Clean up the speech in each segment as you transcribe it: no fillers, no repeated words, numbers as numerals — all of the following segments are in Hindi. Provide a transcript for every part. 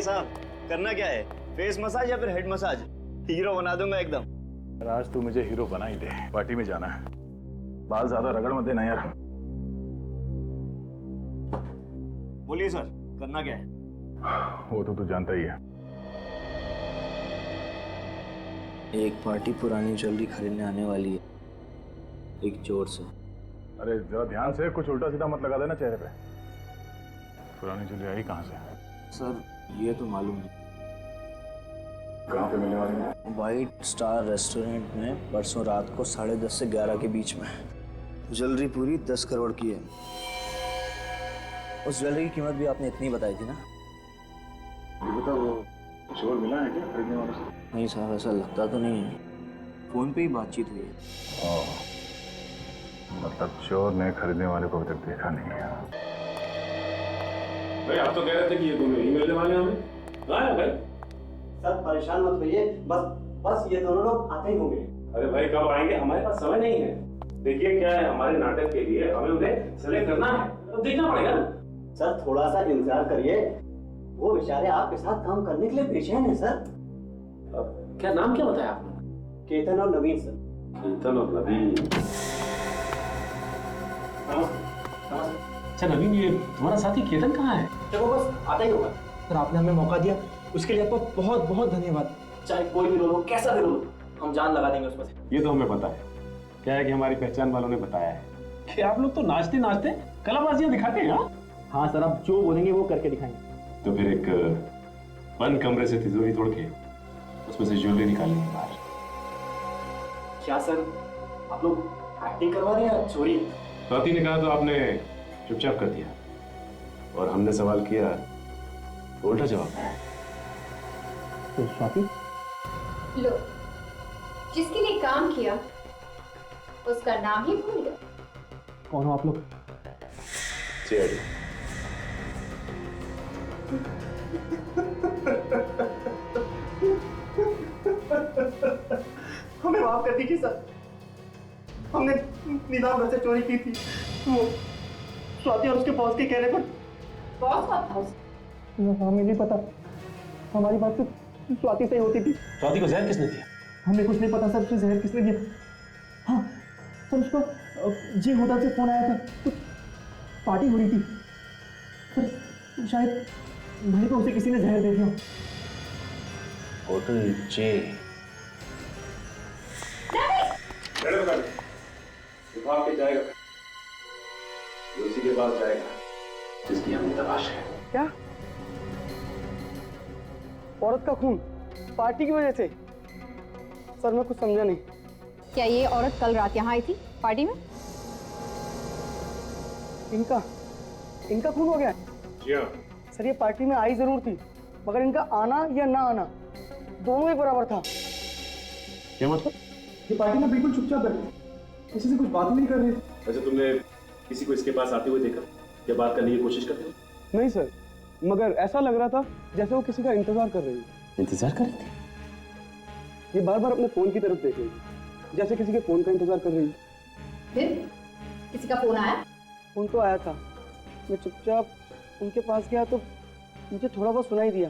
बताइए साहब, करना क्या है? फेस मसाज या फिर हेड मसाज? हीरो बना दूंगा एकदम। आज तू मुझे हीरो बना ही दे, पार्टी में जाना है। बाल ज्यादा रगड़ मत देना यार। बोलिए सर, करना क्या है? वो तो तू जानता ही है। एक पार्टी पुरानी ज्वेलरी खरीदने आने वाली है, एक जोर से। अरे जरा ध्यान से, कुछ उल्टा सीधा मत लगा देना चेहरे पे। पुरानी ज्वेलरी आई कहाँ से? सर ये तो मालूम नहीं। कहाँ पे मिलने वाली है? वाइट स्टार रेस्टोरेंट में परसों रात को 10:30 से 11 के बीच में। ज्वेलरी पूरी 10 करोड़ की है। उस ज्वेलरी की कीमत भी आपने इतनी बताई थी ना? ये बता, वो कुछ और मिला है क्या खरीदने वालों से? नहीं साहब, ऐसा लगता तो नहीं है। फोन पे ही बातचीत हुई है। मतलब चोर ने खरीदने वाले को अभी तक देखा नहीं है। भाई आप तो कह रहे थे कि ये दोनों ही मिलने वाले हैं हमें। हाँ भाई। सर परेशान मत होइए, बस ये दोनों लोग आते ही होंगे। अरे भाई कब आएंगे, हमारे पास समय नहीं है। देखिए क्या है, हमारे नाटक के लिए हमें उन्हें सेलेक्ट करना है, तो देखना पड़ेगा ना। सर थोड़ा सा इंतजार करिए, वो बेचारे आपके साथ काम करने के लिए बेचैन है सर। क्या नाम क्या बताया आपने? केतन और नवीन सर। केतन और नवीन। अच्छा नवीन, ये तुम्हारा साथी केतन कहाँ है? चलो बस आता ही होगा। सर आपने हमें मौका दिया, उसके लिए आपका बहुत बहुत धन्यवाद। चाहे कोई भी रोल हो, कैसा भी रोल हो, हम जान लगा देंगे उसमें से। ये तो हमें पता है। क्या है कि हमारी पहचान वालों ने बताया है कि आप लोग तो नाचते नाचते कलाबाजियां दिखाते हैं। हाँ सर, आप जो बोलेंगे वो करके दिखाएंगे। तो फिर एक बंद कमरे से तिजोरी तोड़ के उसमें से ज्वेलरी निकालनी है बाहर। क्या सर, आप लोग एक्टिंग करवा रहे हैं या चोरी? स्वाति ने कहा तो आपने चुपचाप कर दिया, और हमने सवाल किया तो उल्टा जवाब है। तो स्वाति, लो, जिसके लिए काम किया उसका नाम ही भूल गए। कौन हो आप लोग? सीआईडी। हमें माफ कर दीजिए सर, हमने निजाम घर से चोरी की थी। वो स्वाति और उसके बॉस के कहने पर। बॉस कौन था उसका? हमें नहीं पता, हमारी बात तो स्वाति से ही होती थी। स्वाति को जहर किसने दिया? हमें कुछ नहीं पता सर, उसे जहर किसने दिया। हाँ सर, उसको जी होटल से फोन आया था, कुछ पार्टी हो रही थी सर, शायद भाई को उसे किसी ने जहर दे दिया। होटल जे। विभाग के जाएगा, उसी के पास जाएगा जिसकी हमें तलाश है। क्या? औरत का खून पार्टी की वजह से? सर मैं कुछ समझा नहीं। क्या ये औरत कल रात यहाँ आई थी पार्टी में? इनका खून हो गया? जी हाँ। सर ये पार्टी में आई जरूर थी, मगर इनका आना या ना आना दोनों एक बराबर था। क्या मतलब? ये पार्टी में बिल्कुल चुपचाप बैठे, किसी से कुछ बात नहीं कर रहे। अच्छा, तुमने किसी को इसके पास आते हुए देखा या बात करने की कोशिश करते हो? नहीं सर, मगर ऐसा लग रहा था जैसे वो किसी का इंतजार कर रही है। इंतजार कर रहे थे? ये बार बार अपने फोन की तरफ देख रही है, जैसे किसी के फोन का इंतजार कर रही है। फिर किसी का फोन आया? फोन तो आया था, मैं चुपचाप उनके पास गया तो मुझे थोड़ा बहुत सुनाई दिया।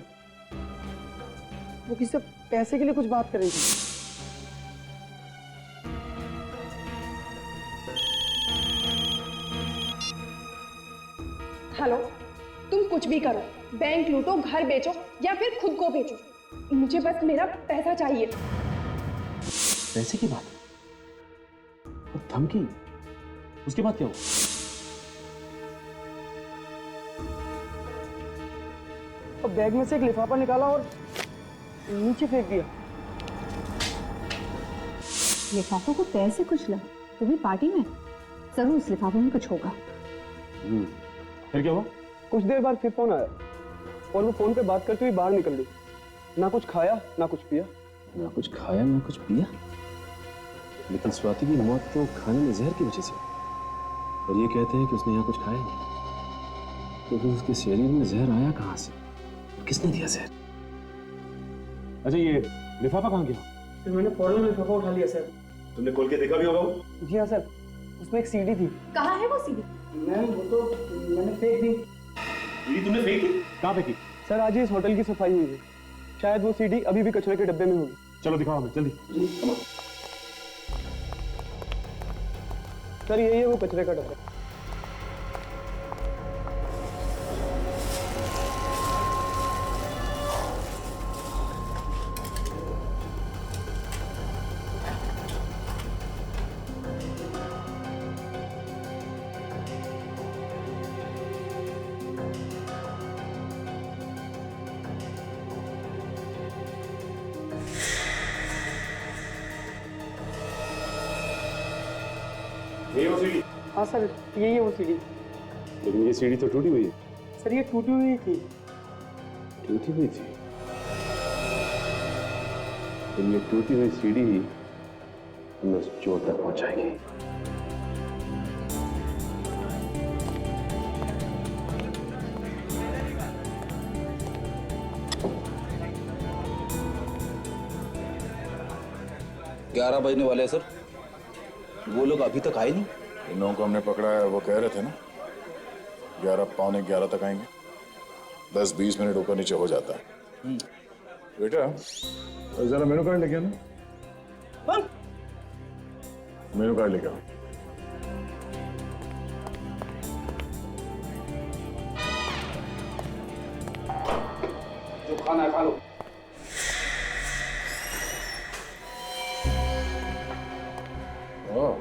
वो किसी से पैसे के लिए कुछ बात कर रही थी। हेलो, तुम कुछ भी करो, बैंक लूटो, घर बेचो या फिर खुद को बेचो, मुझे बस मेरा पैसा चाहिए। पैसे की बात? और धमकी? उसके बाद क्या हुआ? और बैग में से एक लिफाफा निकाला और नीचे फेंक दिया। लिफाफों को पैसे कुछ लगा तो भी पार्टी में? जरूर उस लिफाफे में कुछ होगा। फिर क्या हुआ? कुछ देर बाद फिर फोन आया और वो फोन पे बात करते हुए बाहर निकल गई। ना कुछ खाया ना कुछ पिया। ना कुछ खाया ना कुछ पिया? लेकिन स्वाति की मौत तो खाने में जहर की वजह से, और ये कहते हैं कि उसने यहाँ कुछ खाया नहीं। तो फिर उसके शरीर में जहर आया कहाँ से? किसने दिया जहर? अच्छा, ये लिफाफा कहाँ गया? फिर मैंने फौरन लिफाफा उठा लिया सर। तुमने खोल के देखा भी होगा वो? जी हाँ सर, उसमें एक सीडी थी। कहाँ है वो सीडी? मैम वो तो मैंने फेंक दी। सीडी तुमने फेंक दी? कहाँ फेंकी? सर आज ही इस होटल की सफाई हुई है, शायद वो सीडी अभी भी कचरे के डब्बे में होगी। चलो दिखाओ हमें जल्दी। सर यही है वो कचरे का डब्बा। ये वो सीढ़ी। हाँ सर यही है वो सीडी। लेकिन ये सीढ़ी तो टूटी हुई है। सर ये टूटी हुई थी। टूटी हुई थी? तो ये टूटी हुई सीढ़ी ही हमें उस चोर तक पहुंचाएगी। ग्यारह बजने वाले हैं सर, वो लोग अभी तक आए नहीं। इन लोगों को हमने पकड़ा है, वो कह रहे थे ना 11 पौने 11 तक आएंगे। 10-20 मिनट ऊपर नीचे हो जाता है। बेटा जरा मेनू कार्ड लेके आना। मेनू कार्ड लेके आओ। जो खाना है खा लो। ओह,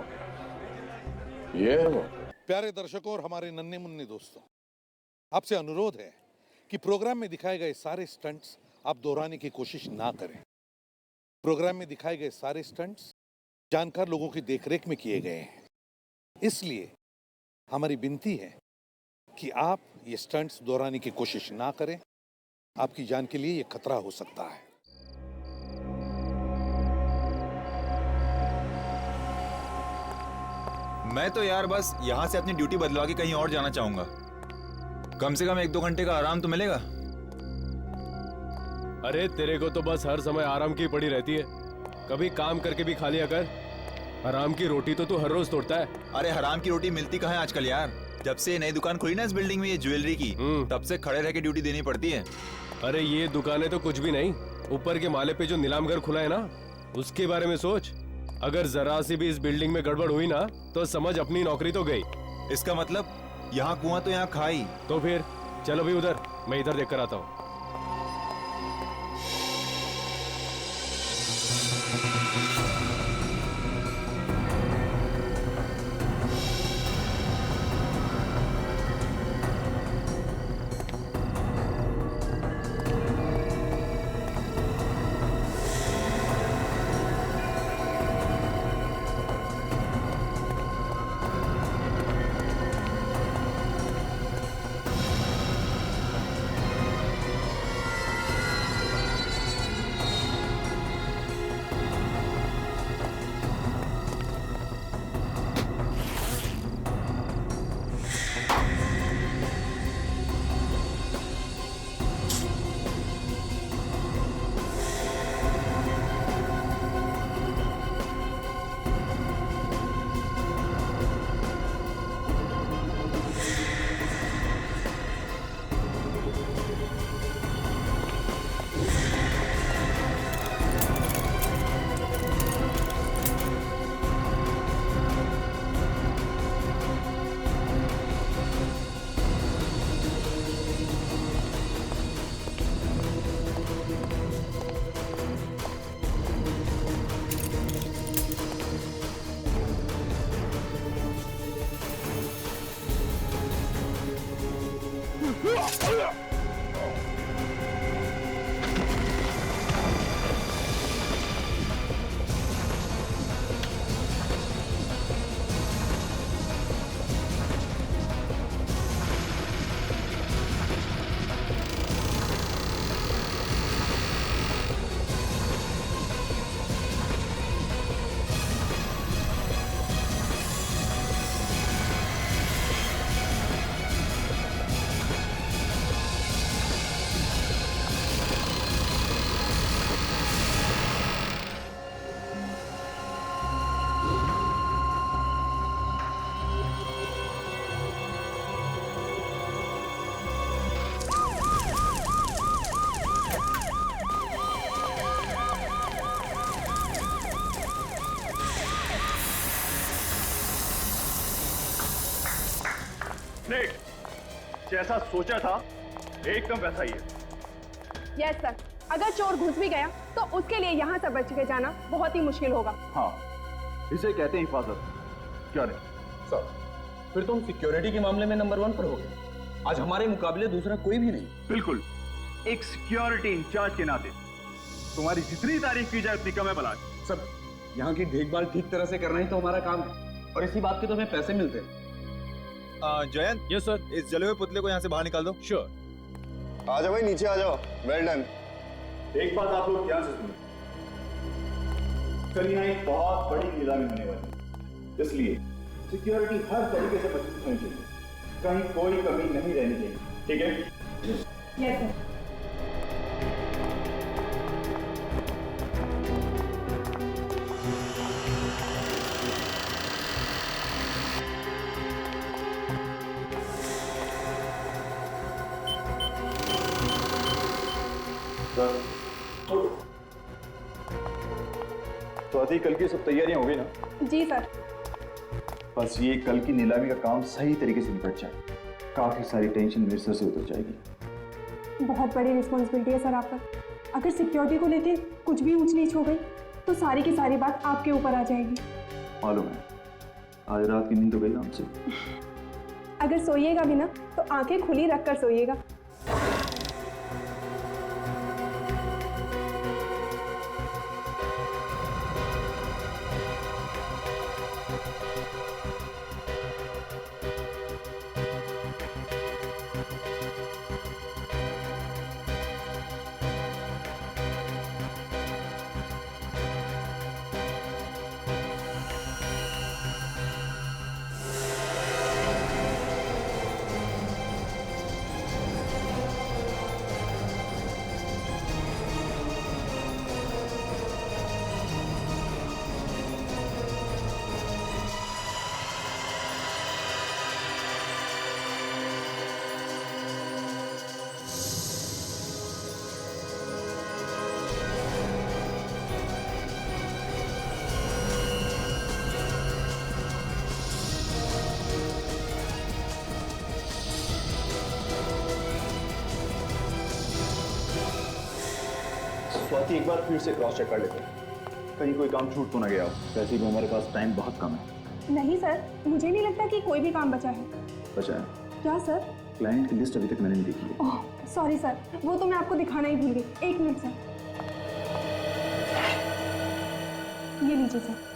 ये है वो। प्यारे दर्शकों और हमारे नन्हे मुन्ने दोस्तों, आपसे अनुरोध है कि प्रोग्राम में दिखाए गए सारे स्टंट्स आप दोहराने की कोशिश ना करें। प्रोग्राम में दिखाए गए सारे स्टंट्स जानकार लोगों की देखरेख में किए गए हैं, इसलिए हमारी विनती है कि आप ये स्टंट्स दोहराने की कोशिश ना करें। आपकी जान के लिए ये खतरा हो सकता है। मैं तो यार बस यहाँ से अपनी ड्यूटी बदलवा के कहीं और जाना चाहूंगा। कम से कम 1-2 घंटे का आराम तो मिलेगा। अरे तेरे को तो बस हर समय आराम की पड़ी रहती है, कभी काम करके भी खा लिया कर। हराम की रोटी तो तू हर रोज तोड़ता है। अरे हराम की रोटी मिलती कहाँ है आजकल यार। जब से नई दुकान खुली ना इस बिल्डिंग में ये ज्वेलरी की, तब से खड़े रह के ड्यूटी देनी पड़ती है। अरे ये दुकानें तो कुछ भी नहीं, ऊपर के माले पे जो नीलाम घर खुला है ना, उसके बारे में सोच। अगर जरा सी भी इस बिल्डिंग में गड़बड़ हुई ना तो समझ अपनी नौकरी तो गई। इसका मतलब यहाँ कुआं तो यहाँ खाई। तो फिर चलो भी उधर, मैं इधर देख कर आता हूँ। जैसा सोचा था एकदम वैसा ही है। यस सर, अगर चोर घुस भी गया तो उसके लिए यहाँ से बच के जाना बहुत ही मुश्किल होगा। हाँ, इसे कहते हैं हिफाजत। क्या नहीं सर, फिर तुम सिक्योरिटी के मामले में नंबर 1 पर हो गए। आज हमारे मुकाबले दूसरा कोई भी नहीं। बिल्कुल, एक सिक्योरिटी इंचार्ज के नाते तुम्हारी जितनी तारीफ की जाए उतनी कम है बलाज। सर, यहाँ की देखभाल ठीक तरह से करना ही तो हमारा काम है और इसी बात के तो हमें पैसे मिलते हैं। Jayant, yes sir. इस जले हुए पुतले को यहाँ से बाहर निकाल दो। श्योर। आ जाओ भाई, नीचे आ जाओ। Well done. एक बात आप लोग ध्यान से सुनो, कल यहाँ एक बहुत बड़ी नीलामी होने वाली है, इसलिए सिक्योरिटी हर तरीके से मजबूत होनी चाहिए, कहीं कोई कमी नहीं रहनी चाहिए, ठीक है? Yes sir. तो आती कल की सब तैयारियां हो गई ना? जी सर। बस ये कल की नीलामी का काम सही तरीके से निपट जाए, काफी सारी टेंशन मेरे सर से उतर जाएगी। बहुत बड़ी रिस्पॉन्सिबिलिटी है सर आप पर। अगर सिक्योरिटी को लेके कुछ भी ऊंच नीच हो गई तो सारी की सारी बात आपके ऊपर आ जाएगी। मालूम है, आज रात की नींद तो गई ना हमसे। अगर सोइएगा भी ना तो आंखें खुली रखकर सोइएगा। स्वाति, एक बार फिर से क्रॉस चेक कर लेते हैं, कहीं कोई काम छूट तो ना गया हो। वैसे भी हमारे पास टाइम बहुत कम है। नहीं सर, मुझे नहीं लगता कि कोई भी काम बचा है। बचा है? क्या सर? क्लाइंट की लिस्ट अभी तक मैंने नहीं देखी है। ओह सॉरी सर, वो तो मैं आपको दिखाना ही भूल गई। 1 मिनट सर, ये लीजिए सर।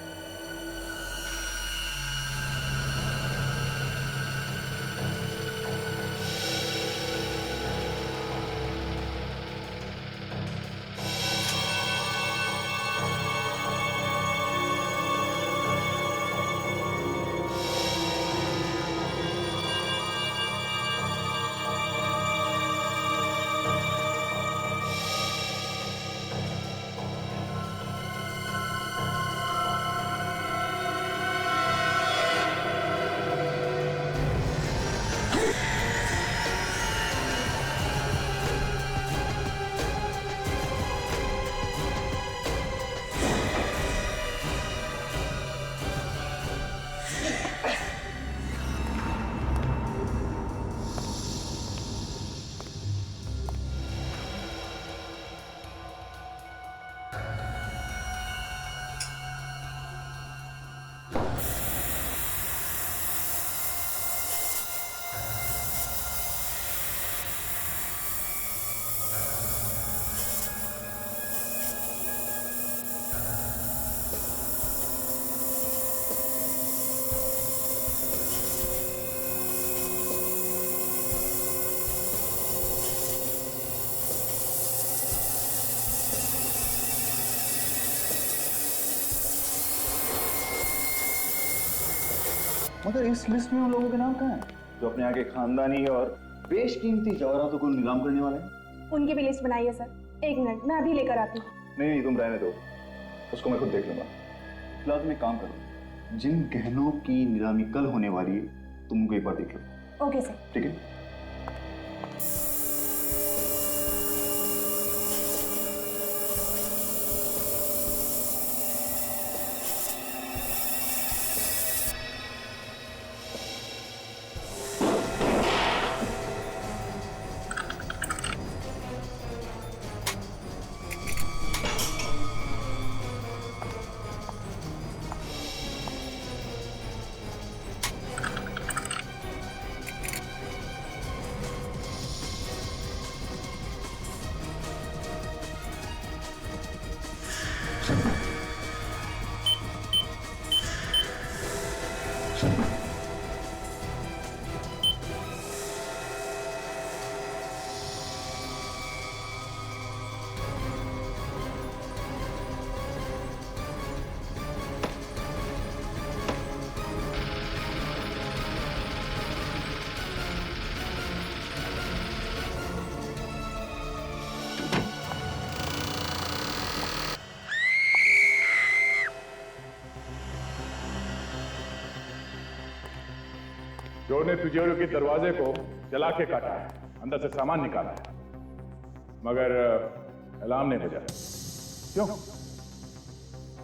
मगर इस लिस्ट में उन लोगों के नाम कहाँ हैं जो अपने यहाँ के खानदानी और बेशकीमती जवाहरातों को नीलाम करने वाले हैं? उनकी भी लिस्ट बनाई है सर। 1 मिनट, मैं अभी लेकर आती हूँ। नहीं, तुम रहने दो, उसको मैं खुद देख लूंगा। फिलहाल तुम एक काम करो, जिन गहनों की नीलामी कल होने वाली है तुम उनको एक बार देख लो। Okay sir. ठीक है? चोर ने तिजोरी के दरवाजे को जला के काटा है, अंदर से सामान निकाला है, मगर अलार्म नहीं बजा। क्यों?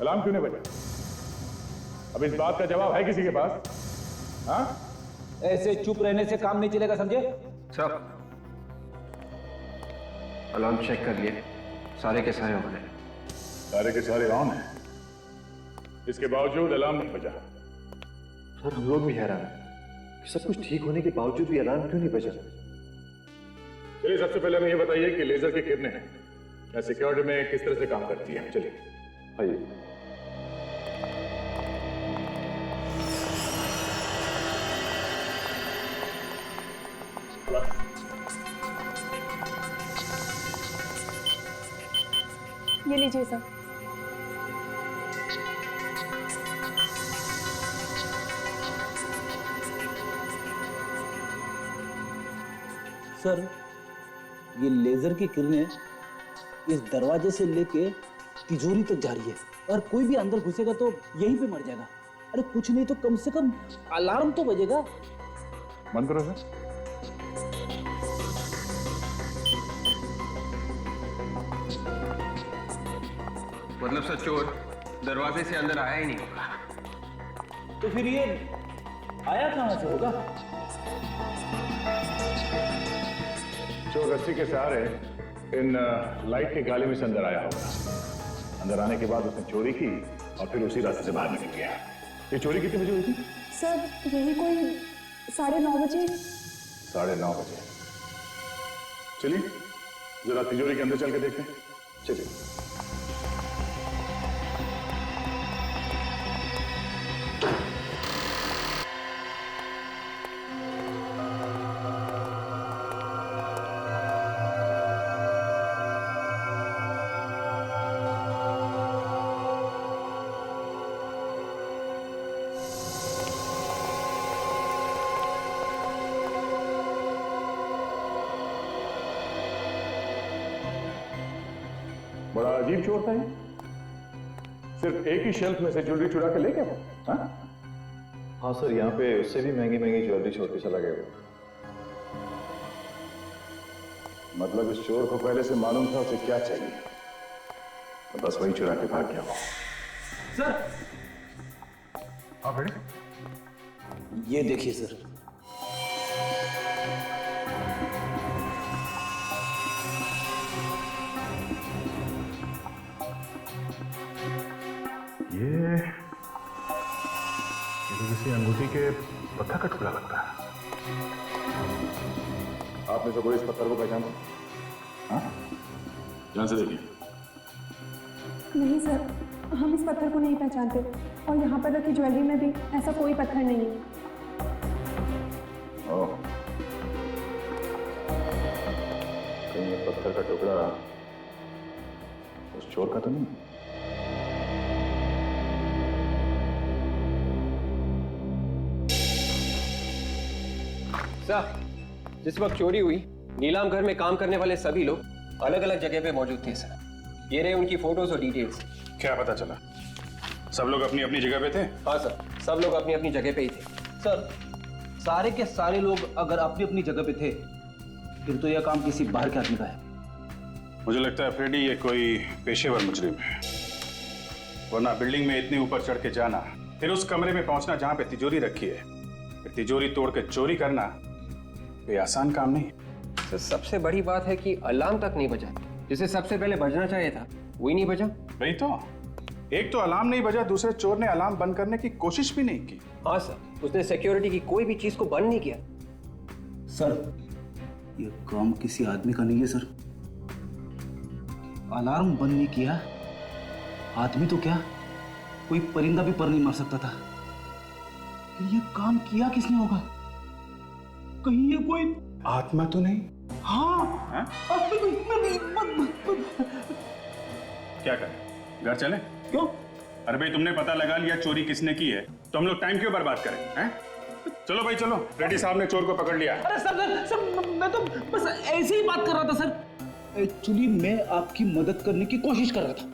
अलार्म क्यों नहीं बजा? अब इस बात का जवाब है किसी के पास? हाँ? ऐसे चुप रहने से काम नहीं चलेगा, समझे? सर, अलार्म चेक कर लिए, सारे के सारे ऑन है। सारे के सारे ऑन है, इसके बावजूद अलार्म नहीं बजा। सर, हम लोग भी हैरान हैं कि सब कुछ ठीक होने के बावजूद भी अलार्म क्यों नहीं बजा। चलिए, सबसे पहले हमें ये बताइए कि लेजर की किरणें या सिक्योरिटी में किस तरह से काम करती है। चलिए आइए। ये लीजिए सर। सर, ये लेजर की किरणें इस दरवाजे से लेके तिजोरी तक जा रही है और कोई भी अंदर घुसेगा तो यहीं पे मर जाएगा। अरे कुछ नहीं तो कम से कम अलार्म तो बजेगा। बंद करो सर। मतलब सर, चोर दरवाजे से अंदर आया ही नहीं होगा। तो फिर ये आया कहां से होगा? चोर रस्सी के सहारे इन लाइट के गाले में से अंदर आया होगा। अंदर आने के बाद उसने चोरी की और फिर उसी रास्ते से बाहर निकल गया। ये चोरी कितने बजे हुई थी? सर, यही कोई 9:30 बजे। 9:30 बजे। चलिए जरा तिजोरी के अंदर चल के देखते हैं। चलिए। बड़ा अजीब चोर था ये। सिर्फ एक ही शेल्फ में से ज्वेलरी चुरा के ले गया वो। हाँ सर, यहाँ पे उससे भी महंगी महंगी ज्वेलरी छोड़ के चला गया वो। मतलब इस चोर को पहले से मालूम था उसे क्या चाहिए, तो बस वही चुरा के भाग गया वो। सर, हाँ बेटे, ये देखिए सर। ये तो किसी अंगूठी के पत्थर का टुकड़ा लगता है। आपने तो कोई इस पत्थर को पहचाना? हाँ, ध्यान से देखिए। नहीं सर, हम इस पत्थर को नहीं पहचानते और यहाँ पर रखी ज्वेलरी में भी ऐसा कोई पत्थर नहीं है। ओह, कहीं ये पत्थर का टुकड़ा उस चोर का तो नहीं? सर, जिस वक्त चोरी हुई, नीलाम घर में काम करने वाले सभी लोग अलग अलग जगह पे मौजूद थे सर। ये रहे उनकी फोटोज और डिटेल्स। क्या पता चला? सब लोग अपनी अपनी जगह पे थे? हाँ सर, सब लोग अपनी अपनी जगह पे ही थे। सर, सारे के सारे लोग अगर अपनी अपनी जगह पे थे फिर तो यह काम किसी बाहर के आदमी का है। मुझे लगता है फ्रेडी ये कोई पेशेवर मुजरिम है, वरना बिल्डिंग में इतने ऊपर चढ़ के जाना, फिर उस कमरे में पहुंचना जहां पे तिजोरी रखी है, फिर तिजोरी तोड़ के चोरी करना, ये आसान काम नहीं है। सर, सबसे बड़ी बात है कि अलार्म तक नहीं बजा। जिसे सबसे पहले बजना चाहिए था वही नहीं बजा। वही तो, एक तो अलार्म नहीं बजा, दूसरे चोर ने अलार्म बंद करने की कोशिश भी नहीं की। हाँ सर, उसने सिक्योरिटी की कोई भी चीज को बंद नहीं किया। सर, ये काम किसी आदमी का नहीं है सर। अलार्म बंद नहीं किया, आदमी तो क्या, कोई परिंदा भी पर नहीं मार सकता था। ये काम किया किसने होगा? कहीं ये कोई आत्मा तो नहीं? हाँ, क्या करें, घर चले? क्यों? अरे भाई, तुमने पता लगा लिया चोरी किसने की है, तो हम लोग टाइम क्यों बर्बाद करें? हैं? चलो भाई चलो, रेड्डी साहब ने चोर को पकड़ लिया। अरे सर, मैं तो बस ऐसे ही बात कर रहा था सर। एक्चुअली मैं आपकी मदद करने की कोशिश कर रहा था।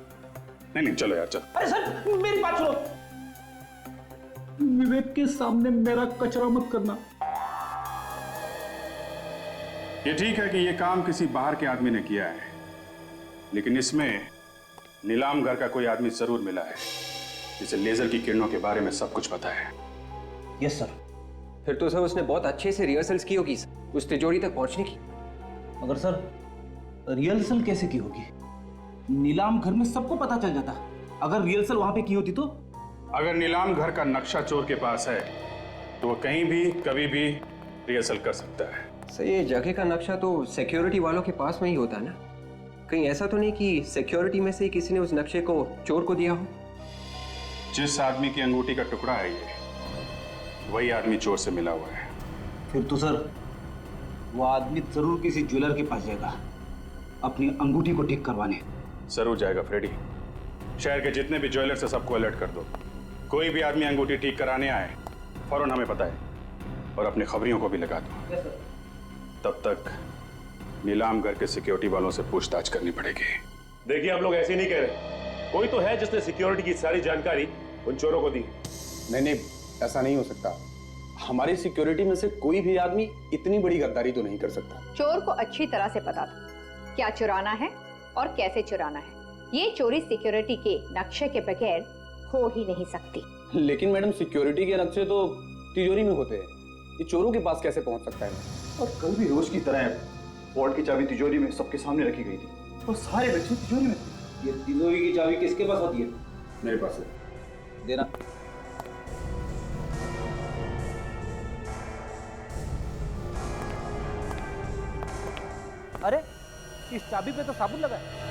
नहीं नहीं, चलो यार चलो। अरे सर, मेरी बात सुनो। विवेक के सामने मेरा कचरा मत करना। ये ठीक है कि ये काम किसी बाहर के आदमी ने किया है, लेकिन इसमें नीलाम घर का कोई आदमी जरूर मिला है जिसे लेजर की किरणों के बारे में सब कुछ पता है। Yes sir. फिर तो सर उसने बहुत अच्छे से रिहर्सल्स की होगी उस तिजोरी तक पहुंचने की। मगर सर रिहर्सल कैसे की होगी? नीलाम घर में सबको पता चल जाता। अगर रिहर्सल वहां पे की होती तो? अगर नीलाम घर का नक्शा चोर के पास है तो वो कहीं भी कभी भी रिहर्सल कर सकता है। सर ये जगह का नक्शा तो सिक्योरिटी वालों के पास में ही होता है ना? कहीं ऐसा तो नहीं कि सिक्योरिटी में से किसी ने उस नक्शे को चोर को दिया हो? जिस आदमी की अंगूठी का टुकड़ा है ये, वही आदमी चोर से मिला हुआ है। फिर तो सर वो आदमी जरूर किसी ज्वेलर के पास जाएगा अपनी अंगूठी को ठीक करवाने। जरूर जाएगा फ्रेडी। शहर के जितने भी ज्वेलर से सबको अलर्ट कर दो। कोई भी आदमी अंगूठी ठीक कराने आए फौरन हमें बताए और अपने खबरियों को भी लगा दो। तब तक नीलाम घर के सिक्योरिटी वालों से पूछताछ करनी पड़ेगी। देखिए आप लोग ऐसे नहीं कह रहे, कोई तो है जिसने सिक्योरिटी की सारी जानकारी उन चोरों को दी। नहीं, ऐसा नहीं हो सकता। हमारी सिक्योरिटी में से कोई भी आदमी इतनी बड़ी गद्दारी तो नहीं कर सकता। चोर को अच्छी तरह से पता था क्या चुराना है और कैसे चुराना है। ये चोरी सिक्योरिटी के नक्शे के बगैर हो ही नहीं सकती। लेकिन मैडम सिक्योरिटी के नक्शे तो तिजोरी में होते हैं, ये चोरों के पास कैसे पहुंच सकता है? और कल भी रोज की तरह वॉर्ड की चाबी तिजोरी में सबके सामने रखी गई थी और सारे बच्चे तिजोरी में थे। ये तिजोरी की चाबी किसके पास होती है? मेरे पास है। देना। अरे इस चाबी पे तो साबुन लगा है।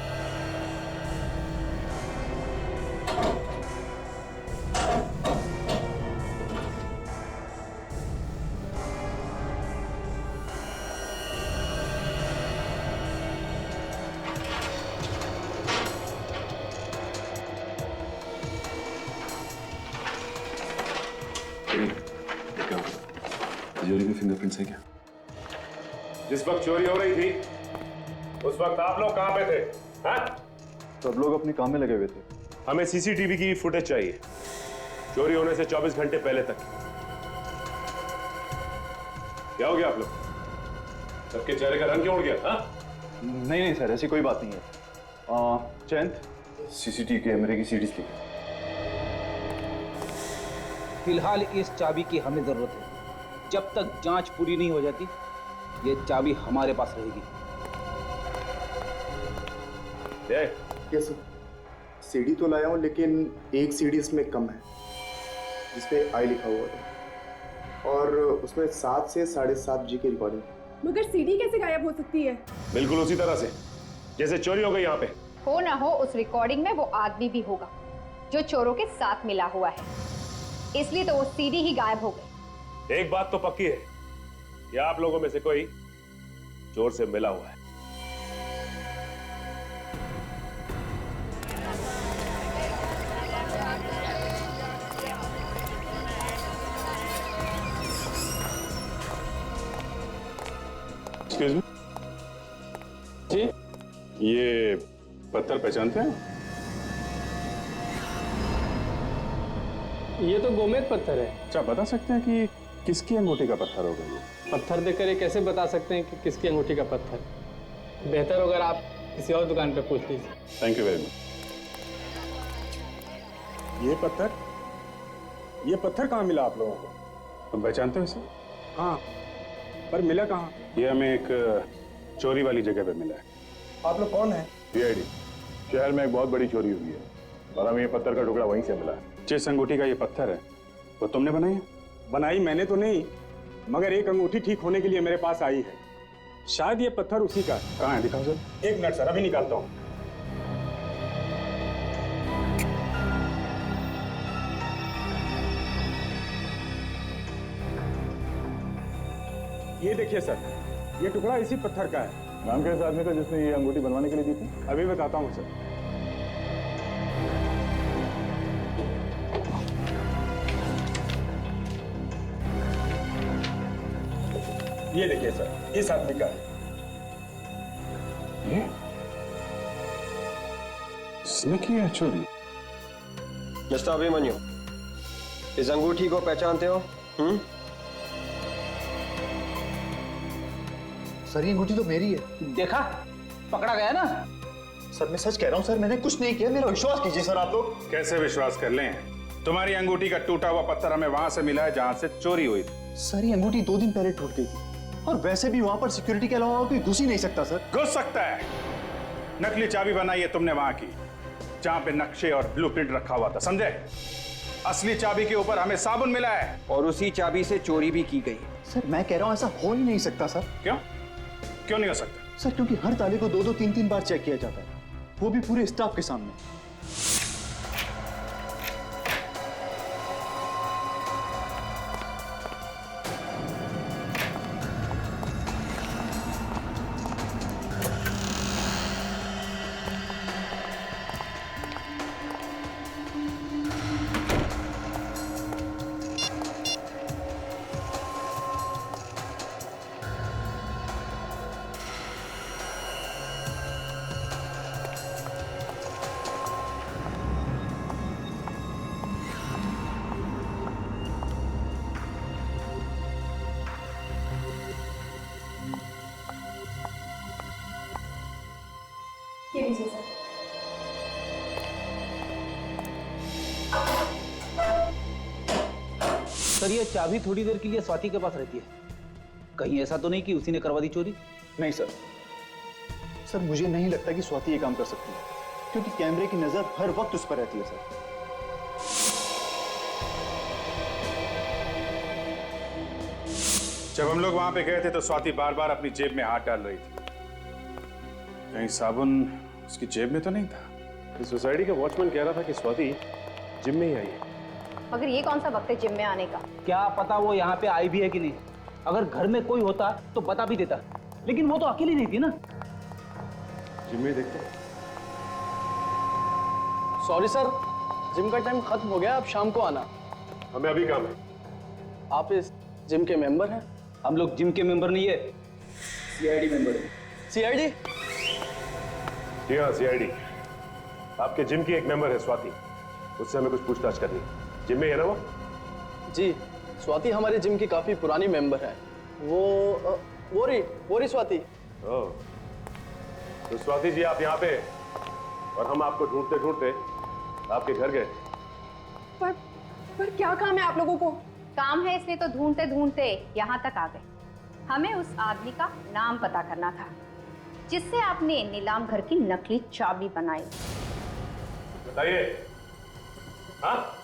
तिजोरी में फिंगरप्रिंट्स है क्या? जिस वक्त चोरी हो रही थी उस वक्त आप लोग कहां पे थे? हाँ? सब लोग अपने काम में लगे हुए थे। हमें सीसीटीवी की फुटेज चाहिए चोरी होने से 24 घंटे पहले तक। क्या हो गया आप लोग? सबके चेहरे का रंग क्यों उड़ गया? हाँ? नहीं सर, ऐसी कोई बात नहीं है। चैंद सीसीटीवी कैमरे की सीडीज ली। फिलहाल इस चाबी की हमें जरूरत है। जब तक जांच पूरी नहीं हो जाती ये चाबी हमारे पास रहेगी। यस सर, सीडी तो लाया हूँ लेकिन एक सीडी इसमें कम है जिसपे आई लिखा हुआ था और उसमें 7 से 7.5 जी की रिकॉर्डिंग। मगर सीडी कैसे गायब हो सकती है? बिल्कुल उसी तरह से जैसे चोरी हो गई यहाँ पे। हो ना हो उस रिकॉर्डिंग में वो आदमी भी होगा जो चोरों के साथ मिला हुआ है, इसलिए तो वो सीडी ही गायब हो गई। एक बात तो पक्की है कि आप लोगों में से कोई चोर से मिला हुआ है। एक्सक्यूज मी जी, ये पत्थर पहचानते हैं? ये तो गोमेद पत्थर है। अच्छा, बता सकते हैं कि किसकी अंगूठी का पत्थर होगा ये? पत्थर देखकर ये कैसे बता सकते हैं कि किसकी अंगूठी का पत्थर? बेहतर अगर आप किसी और दुकान पे पूछ लीजिए। Thank you very much. ये पत्थर कहाँ मिला आप लोगों को? तुम पहचानते हो इसे? हाँ, पर मिला कहाँ? ये हमें एक चोरी वाली जगह पे मिला है। आप लोग कौन है? सीआईडी। शहर में एक बहुत बड़ी चोरी हुई है और हमें ये पत्थर का टुकड़ा वहीं से मिला है। जिस अंगूठी का ये पत्थर है वो तुमने बनाई है? बनाई मैंने तो नहीं, मगर एक अंगूठी ठीक होने के लिए मेरे पास आई है। शायद ये पत्थर उसी का है। कहाँ है, दिखाओ सर। एक मिनट सर, अभी निकालता हूँ। ये देखिए सर, ये टुकड़ा इसी पत्थर का है। नाम क्या है इस आदमी का जिसने ये अंगूठी बनवाने के लिए दी थी? अभी बताता हूँ सर। ये देखिए सर, इस आदमी का है। ये इसने की है चोरी? मिस्टर अभिमन्यु, इस अंगूठी को पहचानते हो? सर ये अंगूठी तो मेरी है। देखा, पकड़ा गया ना। सर मैं सच कह रहा हूँ सर, मैंने कुछ नहीं किया, मेरा विश्वास कीजिए सर आप लोग। कैसे विश्वास कर लें? तुम्हारी अंगूठी का टूटा हुआ पत्थर हमें वहां से मिला है जहां से चोरी हुई थी। सर ये अंगूठी 2 दिन पहले टूट गई थी, और वैसे भी वहां पर सिक्योरिटी के अलावा कोई घुस ही नहीं सकता सर। घुस सकता है। नकली चाबी बनाई है तुमने वहां की, जहां पे नक्शे और ब्लूप्रिंट रखा हुआ था, समझे? असली चाबी के ऊपर हमें साबुन मिला है, और उसी चाबी से चोरी भी की गई। सर मैं कह रहा हूँ ऐसा हो ही नहीं सकता सर। क्यों? क्यों नहीं हो सकता? सर क्योंकि हर ताले को 2-2, 3-3 बार चेक किया जाता है, वो भी पूरे स्टाफ के सामने। ये लीजिए सर। सर ये चाबी थोड़ी देर के लिए स्वाति के पास रहती है, कहीं ऐसा तो नहीं कि उसी ने करवा दी चोरी? नहीं सर, सर मुझे नहीं लगता कि स्वाति ये काम कर सकती है, क्योंकि कैमरे की नजर हर वक्त उस पर रहती है सर। जब हम लोग वहां पे गए थे तो स्वाति बार बार अपनी जेब में हाथ डाल रही थी। कहीं साबुन उसकी जेब में तो नहीं था? इस सोसाइटी का वॉचमैन कह रहा था कि स्वाति जिम में ही आई है। मगर ये कौन सा वक्त है जिम में आने का? क्या पता वो यहाँ पे आई भी है कि नहीं। अगर घर में कोई होता तो बता भी देता, लेकिन वो तो अकेली नहीं थी ना। जिम में देखते हैं। सॉरी सर, जिम का टाइम खत्म हो गया, अब शाम को आना। हमें अभी काम है। आप इस जिम के मेंबर हैं? हम लोग जिम के मेंबर नहीं है, सीआईडी मेंबर है। सीआईडी? जी हाँ सीआईडी। आपके जिम की एक मेंबर है स्वाति, उससे हमें कुछ पूछताछ करनी है। जिम में है ना वो? जी, स्वाति हमारे जिम की काफी पुरानी मेंबर है। वो रही स्वाति। ओह, तो स्वाति जी आप यहाँ पे, और हम आपको ढूंढते ढूंढते आपके घर गए। पर क्या काम है आप लोगों को? काम है इसलिए तो ढूंढते ढूंढते यहाँ तक आ गए। हमें उस आदमी का नाम पता करना था जिससे आपने नीलाम घर की नकली चाबी बनाई। बताइए। हाँ?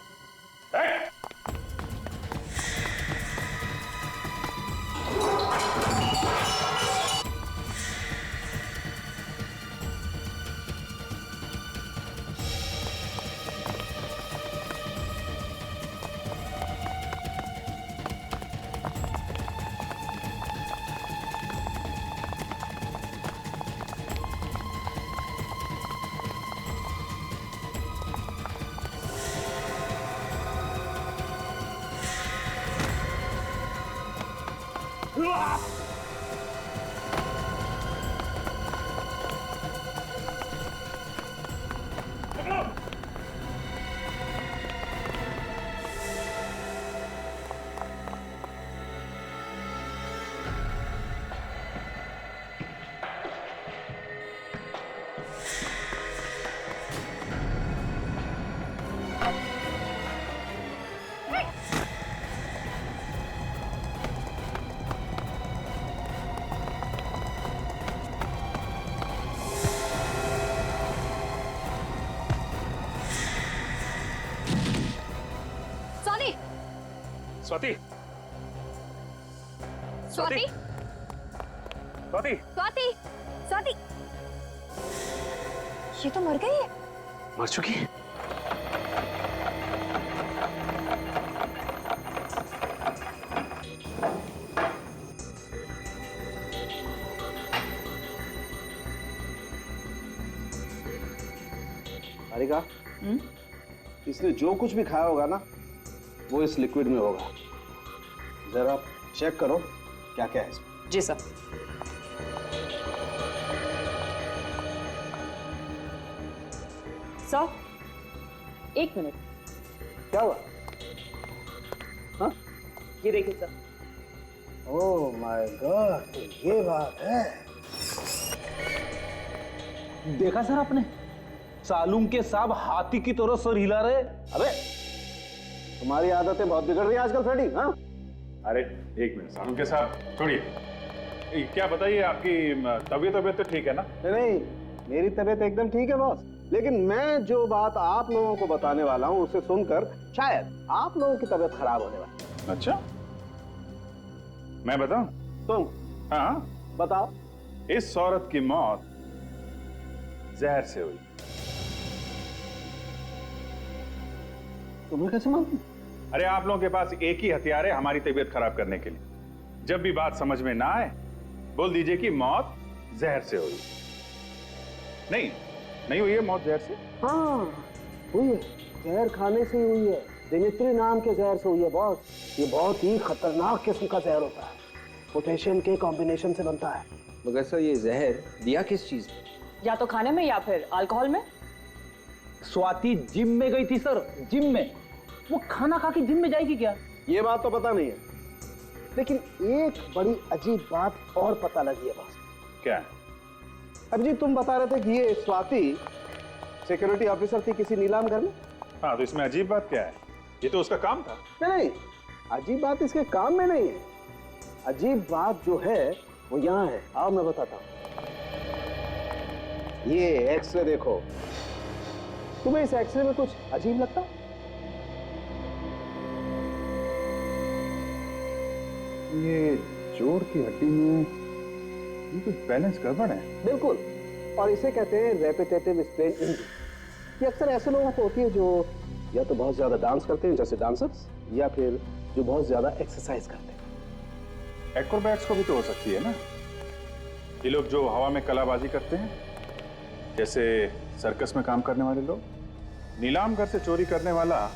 स्वाति, स्वाति, स्वाति, स्वाति, स्वाति, ये तो मर गई है। मर चुकी है? हारिका, इसने जो कुछ भी खाया होगा ना, वो इस लिक्विड में होगा। जरा चेक करो क्या क्या है इसमें। जी सर। Sir, 1 minute. क्या हुआ? हाँ? ये देखिए सर। ओह माय गॉड, तो ये बात है। देखा सर आपने, सालूम के साहब हाथी की तरह सर हिला रहे। अबे तुम्हारी आदतें बहुत बिगड़ रही हैं आजकल फ्रेडी। हाँ अरे एक मिनट सालूम के साहब, छोड़िए। क्या बताइए, आपकी तबीयत तो ठीक है ना? नहीं, मेरी तबीयत एकदम ठीक है बॉस, लेकिन मैं जो बात आप लोगों को बताने वाला हूँ उसे सुनकर शायद आप लोगों की तबीयत खराब होने वाली है। अच्छा, मैं बताऊं? तुम? हाँ बताओ। इस औरत की मौत जहर से हुई। तुम्हें कैसे मालूम? अरे आप लोगों के पास एक ही हथियार है हमारी तबीयत खराब करने के लिए। जब भी बात समझ में ना आए बोल दीजिए कि मौत जहर से हुई। नहीं हुई है मौत जहर से? हाँ हुई है, जहर खाने से ही हुई है। दिमित्री नाम के जहर से हुई है बॉस। ये बहुत ही खतरनाक किस्म का जहर होता है, पोटेशियम के कॉम्बिनेशन से बनता है। मगर सर ये जहर दिया किस चीज में? या तो खाने में या फिर अल्कोहल में। स्वाति जिम में गई थी सर, जिम में। वो खाना खा के जिम में जाएगी क्या? ये बात तो पता नहीं है, लेकिन एक बड़ी अजीब बात और पता लगी है बॉस। क्या? अभिजीत तुम बता रहे थे कि ये स्वाति सिक्योरिटी ऑफिसर थी किसी नीलाम घर में। हाँ, तो इसमें अजीब बात क्या है? ये तो उसका काम था। नहीं, अजीब बात इसके काम में नहीं है। अजीब बात जो है वो यहाँ है। आओ मैं बताता हूँ। ये एक्सरे देखो। तुम्हें इस एक्सरे में कुछ अजीब लगता? ये जोड़ की हड्डी में ये कुछ बैलेंस गड़बड़ है। बिल्कुल, और इसे कहते हैं रेपिटेटिव स्ट्रेन इंजरी। ये अक्सर ऐसे लोगों को होती है जो या तो बहुत ज्यादा डांस करते हैं जैसे डांसर्स, या फिर जो बहुत ज्यादा एक्सरसाइज करते हैं। एक्रोबैट्स को भी तो हो सकती है ना? ये लोग जो हवा में कलाबाजी करते हैं, जैसे सर्कस में काम करने वाले लोग। नीलाम घर से चोरी करने वाला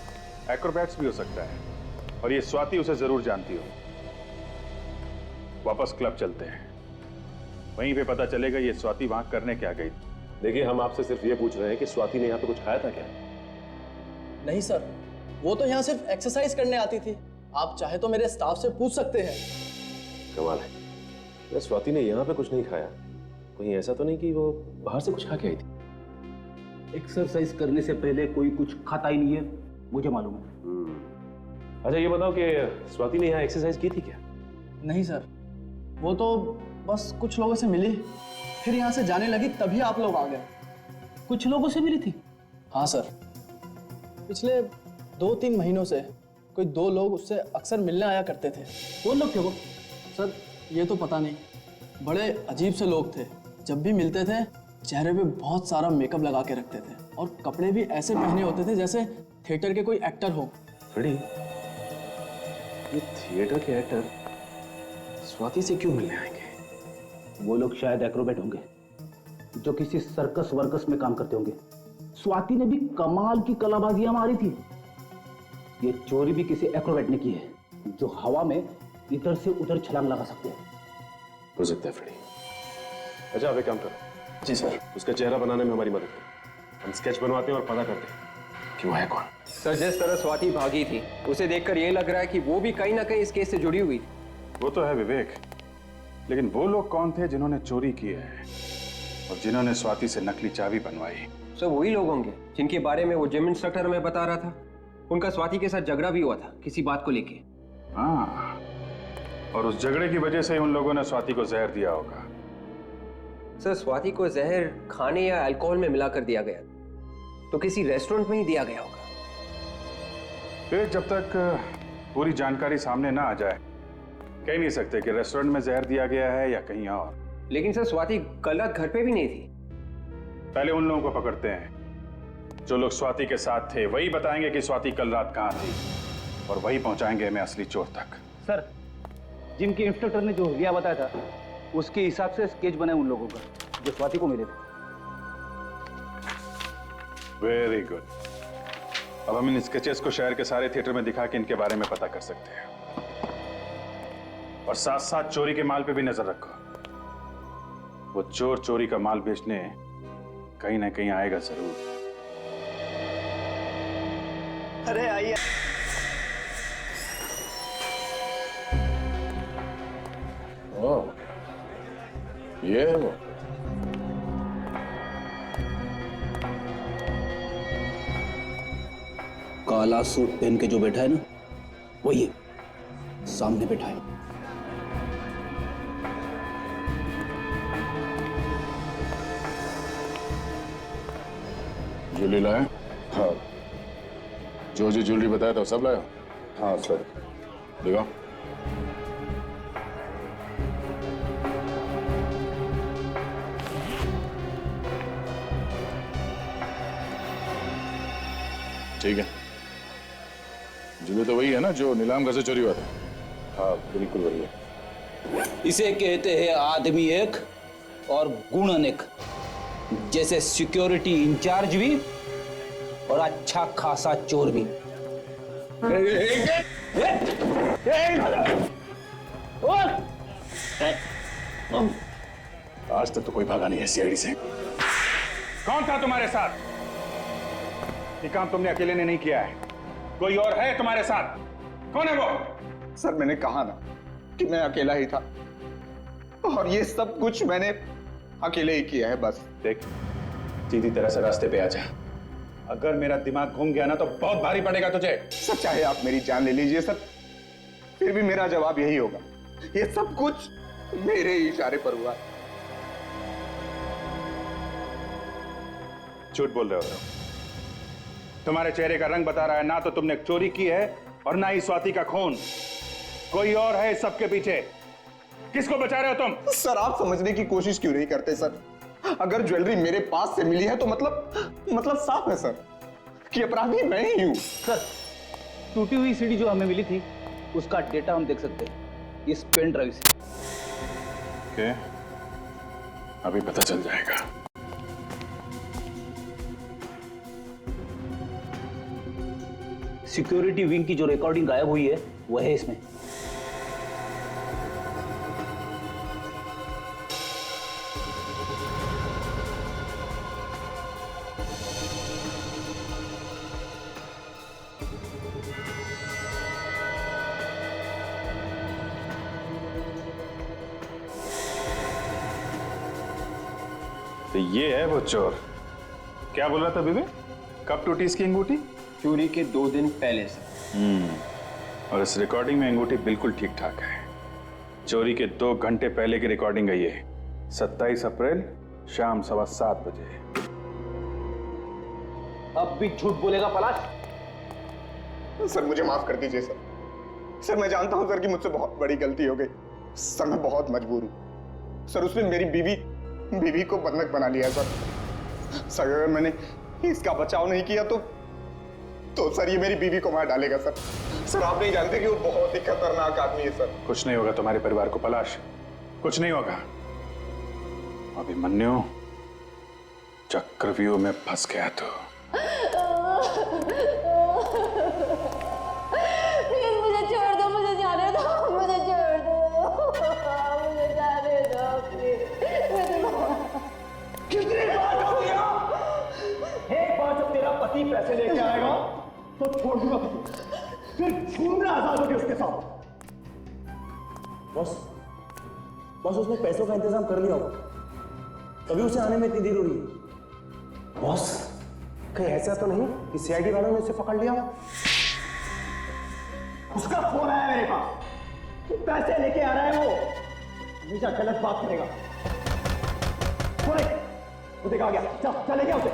एक्रोबैट्स भी हो सकता है, और ये स्वाति उसे जरूर जानती हो। वापस क्लब चलते हैं, वहीं पे पता चलेगा ये स्वाति वहां करने क्या गई। देखिए, हम आपसे सिर्फ ये पूछ रहे हैं कि स्वाति ने यहाँ पे कुछ खाया था क्या? नहीं सर, वो तो यहाँ सिर्फ एक्सरसाइज करने आती थी। आप चाहे तो मेरे स्टाफ से पूछ सकते हैं। कमाल है, स्वाति ने यहाँ पे कुछ नहीं खाया। कहीं ऐसा तो नहीं कि वो बाहर से कुछ खा के आई थी? एक्सरसाइज करने से पहले कोई कुछ खाता ही नहीं है, मुझे मालूम है। अच्छा ये बताओ कि स्वाति ने यहाँ एक्सरसाइज की थी क्या? नहीं सर, वो तो बस कुछ लोगों से मिली, फिर यहाँ से जाने लगी, तभी आप लोग आ गए। कुछ लोगों से मिली थी? हाँ सर, पिछले 2-3 महीनों से कोई 2 लोग उससे अक्सर मिलने आया करते थे। कौन लोग थे वो? सर ये तो पता नहीं, बड़े अजीब से लोग थे। जब भी मिलते थे चेहरे पे बहुत सारा मेकअप लगा के रखते थे, और कपड़े भी ऐसे पहने होते थे जैसे थिएटर के कोई एक्टर हो। फ्रेडी, ये थिएटर के एक्टर स्वाति से क्यों मिलने आएंगे? वो लोग शायद एक्रोबैट होंगे जो किसी सर्कस वर्कस में काम करते होंगे। स्वाति ने भी कमाल की कलाबाजियां मारी थी। ये चोरी भी किसी एक्रोबैट ने की है जो हवा में इधर से उधर छलांग लगा सकते हैं। हो सकता है फ्रेडी। अच्छा आप एक काम करो। जी सर। उसका चेहरा बनाने में हमारी मदद करो। हम स्केच बनवाते हैं और पता करते हैं कि वो है कौन। सर जिस तरह स्वाति भागी थी उसे देखकर यह लग रहा है कि वो भी कहीं ना कहीं इस केस से जुड़ी हुई थी। वो तो है विवेक, लेकिन वो लोग कौन थे जिन्होंने चोरी की है और जिन्होंने स्वाति से नकली चाबी बनवाई? सर वही लोग होंगे जिनके बारे में वो जिम इंस्ट्रक्टर हमें बता रहा था। उनका स्वाति के साथ झगड़ा भी हुआ था किसी बात को लेके। हाँ, और उस झगड़े की वजह से उन लोगों ने स्वाति को जहर दिया होगा। सर स्वाति को जहर खाने या अल्कोहल में मिलाकर दिया गया, तो किसी रेस्टोरेंट में ही दिया गया होगा। फिर जब तक पूरी जानकारी सामने ना आ जाए कह नहीं सकते कि रेस्टोरेंट में जहर दिया गया है या कहीं और। लेकिन सर स्वाति कल रात घर पे भी नहीं थी। पहले उन लोगों को पकड़ते हैं जो लोग स्वाति के साथ थे, वही बताएंगे कि स्वाति कल रात कहाँ थी, और वही पहुंचाएंगे हमें असली चोर तक। सर जिम के इंस्ट्रक्टर ने जो हुलिया बताया था उसके हिसाब से स्केच बने उन लोगों का जो स्वाति को मिले थे। Very good. अब हम इन स्केचेस को शहर के सारे थिएटर में दिखा के इनके बारे में पता कर सकते हैं, और साथ साथ चोरी के माल पे भी नजर रखो। वो चोर चोरी का माल बेचने कहीं ना कहीं आएगा जरूर। अरे आइए। ओह, ये है वो। काला सूट पहन के जो बैठा है ना, वही है, सामने बैठा है। ज्वेलरी लाए? हाँ। जो ज्वेलरी बताया था सब लाया? हाँ सर। दिखाओ। ठीक है। ज्वेलरी तो वही है ना जो नीलाम घर से चोरी हुआ था? हाँ बिल्कुल वही है। इसे कहते हैं आदमी एक और गुण अनेक। जैसे सिक्योरिटी इंचार्ज भी और अच्छा खासा चोर भी। आज तक तो कोई भागा नहीं है सीआईडी से। कौन था तुम्हारे साथ? ये काम तुमने अकेले ने नहीं किया है, कोई और है तुम्हारे साथ। कौन है वो? सर मैंने कहा ना कि मैं अकेला ही था, और ये सब कुछ मैंने अकेले ही किया है बस। देख, सीधी तरह से रास्ते पे आ जा। अगर मेरा दिमाग घूम गया ना तो बहुत भारी पड़ेगा तुझे। सर चाहे आप मेरी जान ले लीजिए सर, फिर भी मेरा जवाब यही होगा, ये सब कुछ मेरे ही इशारे पर हुआ। झूठ बोल रहे हो। तुम्हारे चेहरे का रंग बता रहा है, ना तो तुमने चोरी की है और ना ही स्वाति का खून। कोई और है इस सबके पीछे। किसको बचा रहे हो तुम? सर आप समझने की कोशिश क्यों नहीं करते सर? अगर ज्वेलरी मेरे पास से मिली है तो मतलब साफ है सर कि अपराधी मैं ही हूं। सर, टूटी हुई सीडी जो हमें मिली थी उसका डेटा हम देख सकते हैं इस पेन ड्राइव से। ओके, अभी पता चल जाएगा। सिक्योरिटी विंग की जो रिकॉर्डिंग गायब हुई है वो है इसमें। तो ये है वो चोर। क्या बोल रहा था बीबी? कब टूटी इसकी अंगूठी? चोरी के 2 दिन पहले से। और इस रिकॉर्डिंग में अंगूठी बिल्कुल ठीक ठाक है। चोरी के 2 घंटे पहले की रिकॉर्डिंग है ये। 27 अप्रैल शाम 7:15 बजे। अब भी झूठ बोलेगा पलाश? सर मुझे माफ कर दीजिए सर। सर मैं जानता हूं सर कि मुझसे बहुत बड़ी गलती हो गई। सर मैं बहुत मजबूर हूं। सर उसने मेरी बीवी को बंधक बना लिया सर। सर अगर मैंने इसका बचाव नहीं किया तो सर ये मेरी बीवी को मार डालेगा सर। सर आप नहीं जानते कि वो बहुत ही खतरनाक आदमी है सर। कुछ नहीं होगा तुम्हारे परिवार को पलाश, कुछ नहीं होगा। अभिमन्यु चक्रव्यूह में फंस गया तो। प्लीज मुझे छोड़ दो, मुझे जाने दो, मुझे छोड़ दो, मुझे जाने दो प्लीज। कितनी बार हो गया? एक बार जब तेरा पति पैसे लेके आएगा तो छोड़ दूंगा, फिर घूमना आजाद होगी उसके साथ। बॉस उसने पैसों का इंतजाम कर लिया होगा, तभी उसे आने में इतनी देर हो रही है। बॉस कहीं ऐसा तो नहीं कि सीआईडी वालों ने उसे पकड़ लिया? उसका फोन आया मेरे पास, पैसे लेके आ रहा है वो। हमेशा गलत बात करेगा। वो देखा गया, चल लेके उसे।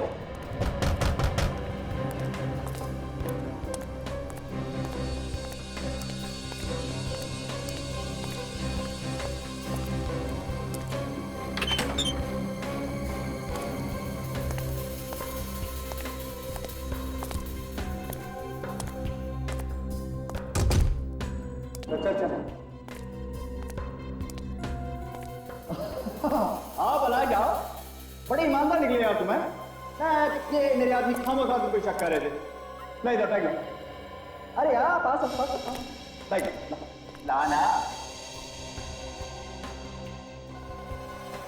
चल आप अला जाओ, बड़े ईमानदार निकले यार तुम्हें। ये मेरे आदमी खामोखा तुम पे शक कर रहे थे। नहीं इधर बैठ लो। अरे यार पास बैठ ला ना।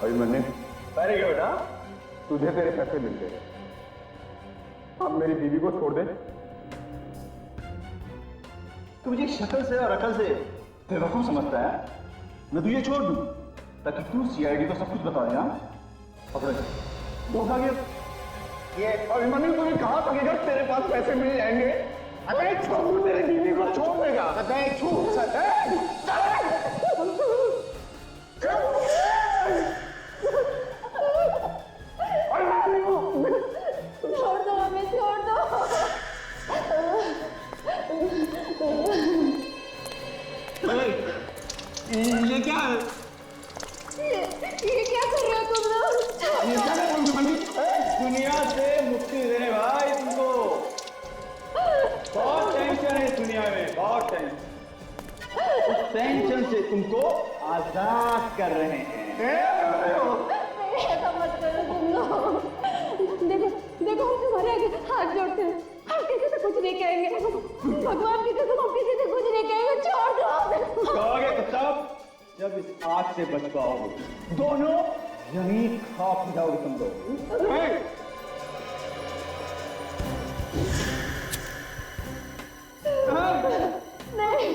Abhimanyu very good. हाँ तुझे तेरे पैसे मिल गए, अब मेरी बीवी को छोड़ दे। तू मुझे शक्ल से और अकल से बेवकूफ समझता है? मैं तुझे छोड़ दूं ताकि तू सीआईडी को सब कुछ बता दे। पकड़े धोखा गया ये अभिमन्यु तुम्हें कहा था कि अगर तेरे पास पैसे मिल जाएंगे अगर छोड़ तेरे बीवी को छोड़ देगा। छोड़ दो हमें, छोड़ दो। ये क्या है? ये क्या कर रहे हो तुम लोग? ये क्या है? दुनिया से मुक्ति देने भाई तुमको। बहुत टेंशन है इस दुनिया में, बहुत टेंशन। उस टेंशन से तुमको आजाद कर रहे हैं। ऐसा मत करो तुम लोग। देखो देखो हम तुम्हारे आगे हाथ जोड़ते हैं, हम किसी से कुछ नहीं कहेंगे। भगवान की कसम हम किसी से कुछ नहीं कहेंगे, छोड़ दो। कहोगे तो तब जब इस आग से बच पाओगे। दोनों यहीं खाक हो जाओगे तुम लोग। नहीं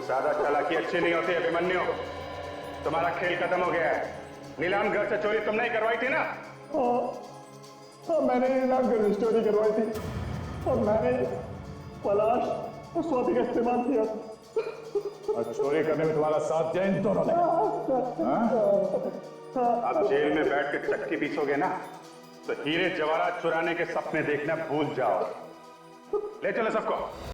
ज्यादा चालाकी अच्छी नहीं होती अभिमन्यु। तुम्हारा खेल खत्म हो गया है। नीलाम घर से चोरी तुमने ही करवाई थी ना? हाँ, मैंने नीलाम घर से चोरी करवाई थी और मैंने पलाश और स्वाति का इस्तेमाल किया था। और चोरी करने में तुम्हारा साथ दिया इन दोनों ने। अब जेल में बैठ के चक्की पीसोगे ना तो हीरे जवाहरात चुराने के सपने देखना भूल जाओ। ले चलो सबको।